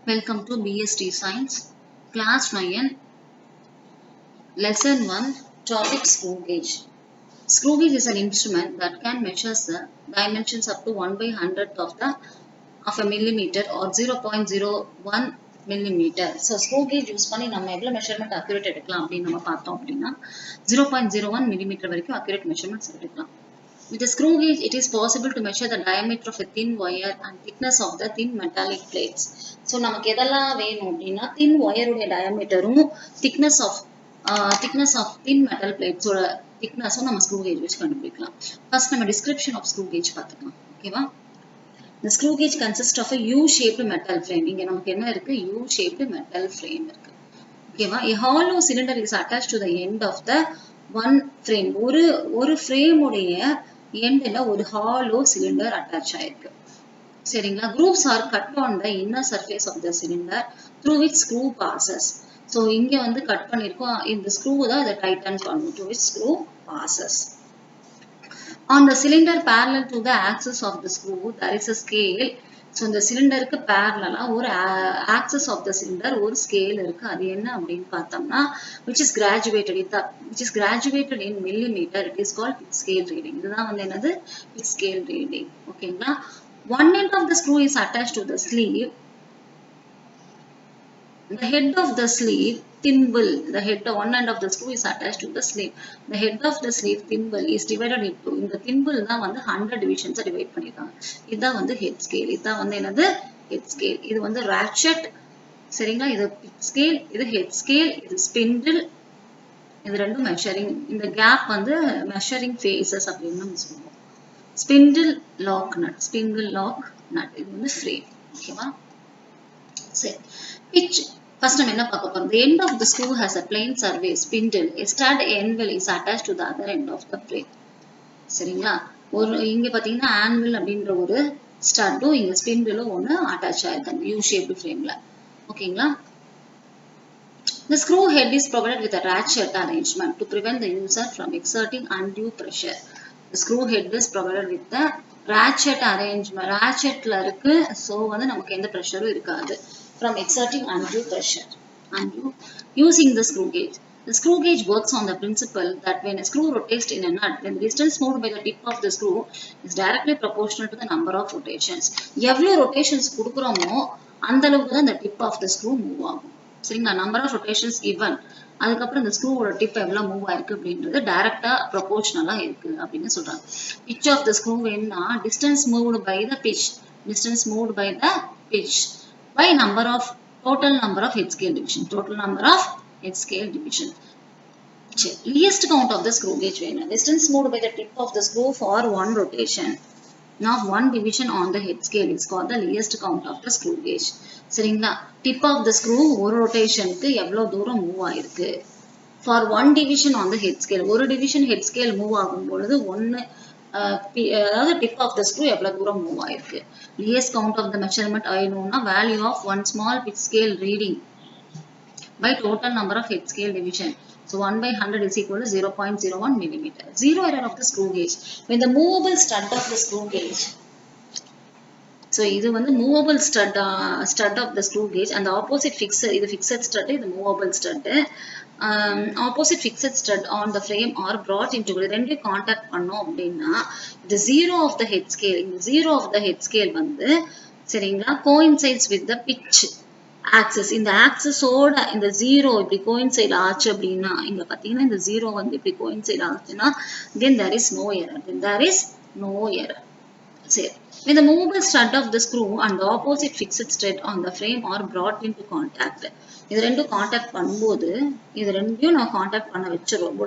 Welcome to BST Science, Class 9, Lesson 1, Topic Screw Gauge. Screw gauge is an instrument that can measure the dimensions up to 1/100th of a millimeter or 0.01 millimeter. So, screw gauge use பண்ணி நம்ம எவ்வளவு measurement accurate எடுக்கலாம் அப்படின்னு நம்ம பார்த்தோம் அப்படின்னா 0.01 millimeter வரைக்கும் accurate measurements எடுக்கலாம். With a screw gauge, it is possible to measure the diameter of a thin wire and thickness of the thin metallic plates. So, நமக்கு எதெல்லாம் வேணும் அப்படின்னா thin wire உடைய diameterம் thickness of thin metal plates ஓட thickness நம்ம screw gauge வச்சு கண்டுபிடிக்கலாம். First நம்ம description of screw gauge பார்த்துக்கலாம். ஓகேவா? The screw gauge consists of a U-shaped metal frame. இங்க நமக்கு என்ன இருக்கு? U-shaped metal frame இருக்கு. ஓகேவா? A hollow cylinder is attached to the end of the one frame. ஒரு frame உடைய எண்ட்ல ஒரு ஹாலோ சிலிண்டர் அட்டாச் ஆயிருக்கு. சரிங்களா? grooves are cut on the inner surface of the cylinder through which screw passes. So இங்க வந்து cut பண்ணிருக்கோம். இந்த ஸ்க்ரூ தான் இத டைட்டன் பண்ணும். through which screw passes. On the cylinder parallel to the axis of the screw there is a scale. So இந்த சிலிண்டருக்கு parallel ஒரு axis of the cylinder ஒரு scale இருக்கு. அது என்ன அப்படின்னு பார்த்தோம்னா which is graduated in millimeter. It is called pitch scale reading. இதுதான் வந்து என்னது? pitch scale reading. ஓகேங்களா? One end of the screw is attached to the sleeve. The head of the sleeve thimble. One end of the screw is attached to the sleeve. The head of the sleeve thimble is divided into. இந்த thimble தான் வந்து 100 divisions divide பண்ணிருக்காங்க. இதான் வந்து head scale. இதான் வந்து என்னது? head scale. இது வந்து ratchet. சரிங்களா? இது pitch scale, இது head scale, இது spindle. இது ரெண்டும் measuring. இந்த gap வந்து measuring phases அப்படின்னு நம்ம சொல்லுவோம். Spindle lock nut. இது வந்து frame. ஓகேவா? சரி. pitch. First நம்ம என்ன பார்க்க போறோம்? The end of the screw has a plain surface spindle. A stud anvil is attached to the other end of the frame. சரிங்களா? இங்க பாத்தீங்கன்னா anvil அப்படின்ற ஒரு ஸ்டட்டும் இங்க ஸ்பிண்டிலும் ஒன்னு அட்டாச் ஆயிருக்கு U-shaped frameல. ஓகேங்களா? The screw head is provided with a ratchet arrangement to prevent the user from exerting undue pressure. The screw head is provided with the ratchet arrangement. Ratchetல இருக்கு. So வந்து நமக்கு எந்த பிரஷரும் இருக்காது. From exerting undue pressure. Using the screw gauge. The screw gauge works on the principle that when a screw rotates in a nut, then the distance moved by the tip of the screw is directly proportional to the number of rotations. எவ்வளவு rotations கொடுக்குறோமோ அந்த அளவுக்கு தான் the tip of the screw move ஆகும். சரிங்களா? number of rotations given. அதுக்கப்புறம் இந்த ஸ்க்ரூவோட tip எவ்வளவு மூவ் ஆயிருக்கு அப்படின்றது டைரக்டா ப்ரொபோர்ஷனலா இருக்கு அப்படின்னு சொல்றாங்க. pitch of the screw என்ன? distance moved by the pitch. By total number of head scale division. Least count of the screw gauge வேணும். Distance moved by the tip of the screw for one rotation. Now one division on the head scale is called the least count of the screw gauge. சரிங்களா? tip of the screw ஒரு rotationக்கு எவ்வளவு தூரம் move ஆயிருக்கு. For one division on the head scale. ஒரு division head scale move ஆகும் பொழுது அதாவது tip of the screw எவ்வளவு தூரம் மூவ் ஆயிருக்கு. least count of the measurement ஆயிடும்னா value of one small pitch scale reading by total number of head scale division. So 1/100 is equal to 0.01 millimeter. Zero error of the screw gauge. When the movable stud of the screw gauge. So இது வந்து movable stud of the screw gauge and the opposite இது fixed stud, இது movable stud. Opposite fixed stud on the frame are brought into ரெண்டு contact பண்ணோம் அப்படின்னா the zero of the head scale. இந்த zero of the head scale வந்து சரிங்களா coincides with the pitch axis. இந்த ஆக்சிஸோட இந்த ஜீரோ இப்படி கோயின்சைட் ஆச்சு அப்படின்னா இங்க பாத்தீங்கன்னா இந்த ஜீரோ வந்து இப்படி கோயின்சைட் ஆச்சுன்னா then there is no error. சரி. When the movable stud of the screw and the opposite fixed stud on the frame are brought into contact. இது ரெண்டும் கான்டாக்ட் பண்ணும்போது இது ரெண்டையும் நான் கான்டாக்ட் பண்ண வச்சிருவோம்.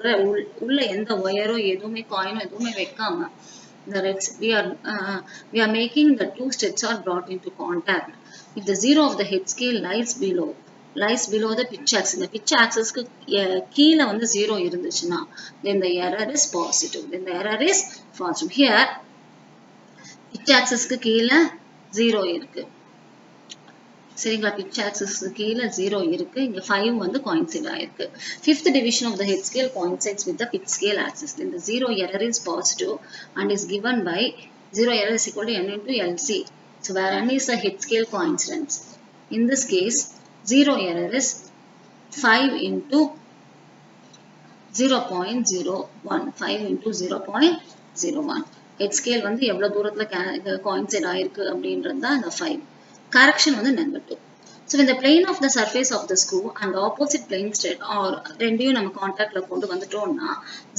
உள்ள எந்த ஒயரோ எதுவுமே காயினோ எதுவுமே வைக்காம we are making the two studs are brought into contact. If the zero of the head scale lies below the pitch axis. இந்த pitch axisக்கு கீழ வந்து zero இருந்துச்சுன்னா then the error is positive. Here pitch axisக்கு கீழ 0 இருக்கு. சரிங்களா? pitch axisக்கு கீழ 0 இருக்கு. இங்க 5 வந்து coincide ஆயிருக்கு. Fifth division of the head scale coincides with the pitch scale axis. Then the zero error is positive and is given by zero error is equal to n into LC. So where n is the head scale coincidence. In this case, zero error is 5 into 0.01. 5 into 0.01. Head scale வந்து எவ்வளவு தூரத்துல coincide ஆயிருக்கு அப்படின்றது தான் இந்த 5. Correction வந்து negative. So when the plane of the surface of the screw and the opposite plane straight or ரெண்டையும் நம்ம கான்டாக்ட்ல கொண்டு வந்துட்டோம்னா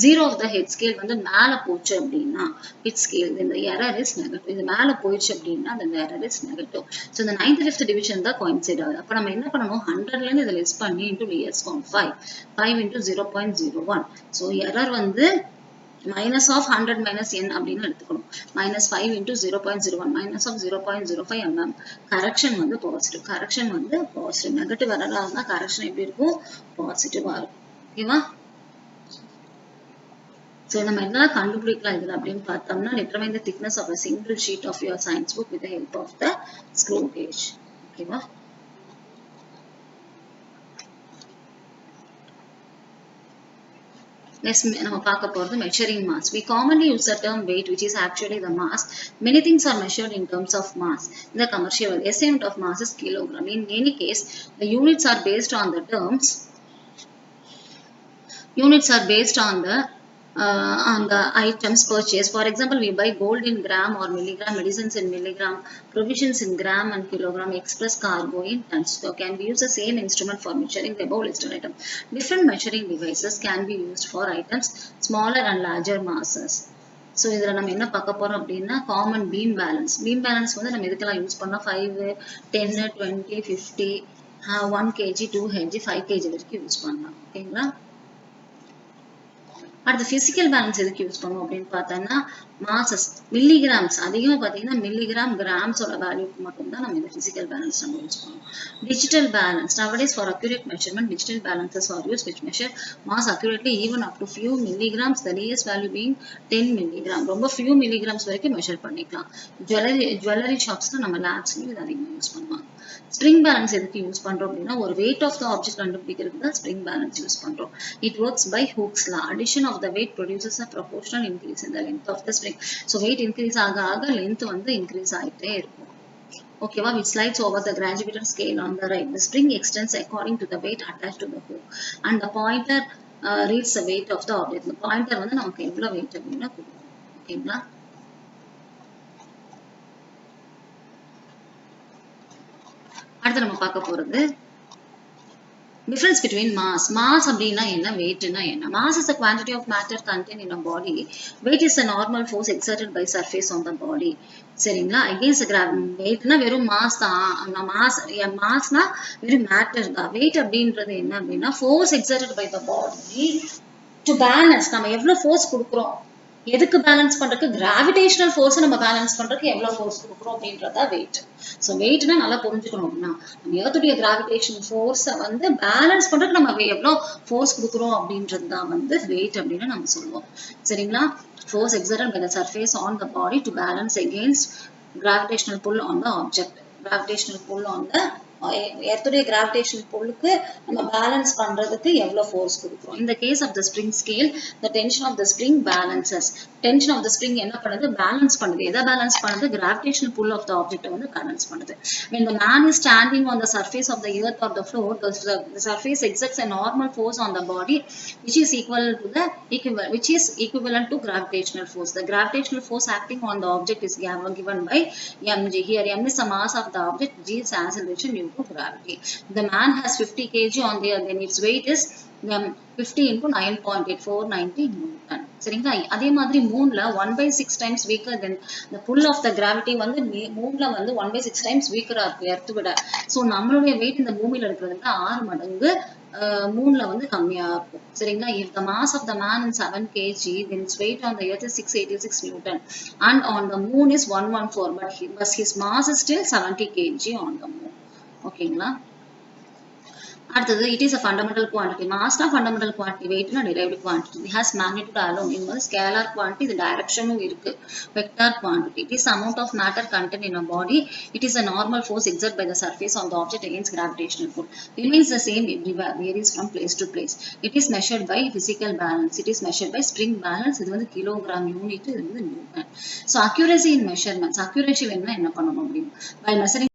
0 of the head scale வந்து மேல போச்சு அப்படின்னா head scale the error is negative. இது மேல போயிடுச்சு அப்படின்னா the error is negative. So the 95th division தான் coincide ஆகுது. அப்ப நம்ம என்ன பண்ணணும் 100ல இருந்து இதை லெஸ் பண்ணி into ds count 5 into 0.01. So error வந்து minus of 100 minus n அப்படின்னு எடுத்துக்கணும். minus 5 into 0.01 minus of 0.05 mm. correction வந்து positive. correction வந்து positive. negative error ஆகுதுன்னா correction எப்படி இருக்கும்? positive ஆ இருக்கும். ஓகேவா? So நம்ம என்ன கண்டுபிடிக்கலாம் இதுல அப்படின்னு பார்த்தோம்னா determine the thickness of a single sheet of your science book with the help of the screw gauge. ஓகேவா? Next, நம்ம பார்க்க போறது measuring mass. We commonly use the term weight, which is actually the mass. Many things are measured in terms of mass. In the commercial world, SI unit of mass is kilogram. In any case, the units are based on the terms. Units are based on the items purchased. For example, we buy gold in gram or milligram, medicines in milligram, provisions in gram and kilogram, express cargo in tons. So can we use the same instrument for measuring the above listed item? Different measuring devices can be used for items smaller and larger masses. So இதுல நம்ம என்ன பார்க்க போறோம் அப்படின்னா common beam balance. Beam balance வந்து நம்ம எதுக்கெல்லாம் use பண்ணோம்? 5, 10, 20, 50, 1 kg, 2 kg, 5 kg வரைக்கும் யூஸ் பண்ணலாம். ஓகேங்களா? அடுத்து physical balance எதுக்கு யூஸ் பண்ணுவோம் அப்படின்னு பார்த்தோம்னா masses milligrams அதிகமா பார்த்தீங்கன்னா milligram grams ஓட வேல்யூக்கு மட்டும் தான் நம்ம இந்த physical balance நம்ம யூஸ் பண்ணுவோம். Digital balance nowadays for accurate measurement digital balances are used which measure mass accurately even up to few milligrams, the nearest value being 10 milligram. ரொம்ப few milligrams வரைக்கும் measure பண்ணிக்கலாம். jewelry shopsல நம்ம labsலயும் இது அதிகமா use பண்ணுவாங்க. Spring balance எதுக்கு use பண்றோம் அப்படின்னா ஒரு weight of the object கண்டுபிடிக்கிறதுக்கு தான் spring balance யூஸ் பண்றோம். It works by Hooke's law. Addition of the weight produces a proportional increase in the length of the spring. So weight increase ஆக length வந்து increase ஆயிட்டே இருக்கும். Okay, which slides over the graduated scale on the right. The spring extends according to the weight attached to the hook, and the pointer reads the weight of the object. The pointer வந்து நமக்கு எவ்வளவு weight அப்படின்னா கொடுக்கும். ஓகேங்களா? அடுத்து நம்ம பார்க்க போறது difference between mass. Mass அப்படின்னா என்ன? weightனா என்ன? Mass is the quantity of matter contained in a body. Weight is the normal force exerted by surface on the body. சரிங்களா? against the gravity. weightனா வெறும் mass தான். massனா வெறும் matter தான். weight அப்படின்றது என்ன அப்படின்னா force exerted by the body to balance. நம்ம எவ்வளவு force கொடுக்கிறோம்? எதுக்கு பேலன்ஸ் பண்றதுக்கு? கிராவிடேஷனல் ஃபோர்ஸ் நம்ம பேலன்ஸ் பண்றதுக்கு எவ்வளவு ஃபோர்ஸ் கொடுக்குறோம் அப்படின்றதா வெயிட். ஸோ வெயிட்னா நல்லா புரிஞ்சுக்கணும் அப்படின்னா நம்ம எர்த்துடைய கிராவிடேஷன் ஃபோர்ஸை வந்து பேலன்ஸ் பண்றதுக்கு நம்ம எவ்வளவு ஃபோர்ஸ் கொடுக்குறோம் அப்படின்றது தான் வந்து வெயிட் அப்படின்னு நம்ம சொல்லுவோம். சரிங்களா? Force exerted by the surface on the body to balance against gravitational pull on the object. Gravitational pull on the எர்த்துடைய கிராவிடேஷன் புல்லுக்கு நம்ம பேலன்ஸ் பண்றதுக்கு எவ்வளவு ஃபோர்ஸ் கொடுக்கிறோம். In the case of the spring scale, the tension of the spring balances. tension of the spring என்ன பண்ணுது? Balance பண்ணுது. எதை பேலன்ஸ் பண்ணுது? gravitational pull of the object வந்து பேலன்ஸ் பண்ணுது. When the man is standing on the surface of the earth or the floor, the surface exerts a normal force on the body which is equivalent to gravitational force. The gravitational force acting on the object is given by mg. Here m is the mass of the object, g is acceleration due to gravity. The man has 50 kg on the earth, then its weight is 50 into 9.8, 490 Newton. சரிங்களா? அதே மாதிரி மூன்ல 1/6 times weaker than the pull of the gravity வந்து மூன்ல வந்து 1/6 times weaker ஆ இருக்கு earth விட. So நம்மளுடைய wait இந்த பூமியில இருக்கிறதுக்கு 6 மடங்கு மூன்ல வந்து கம்மியா இருக்கும். சரிங்களா? if the mass of the man is 7 kg, then its weight on the earth is 686 Newton and on the moon is 114, but his mass is still 70 kg on the moon. ஓகேங்களா? அடுத்தது it is a fundamental quantity. mass na fundamental quantity, weight na derived quantity. It has magnitude alone. இது வந்து scalar quantity, இது directionum இருக்கு. vector quantity. It is the amount of matter contained in a body. It is a normal force exerted by the surface on the object against gravitational pull. Remains the same everywhere, varies from place to place. It is measured by physical balance. It is measured by spring balance. இது வந்து kilogram unit, இது வந்து Newton. So accuracy in measurements. accuracy வேணும்னா என்ன பண்ணணும் அப்படின்னு by measuring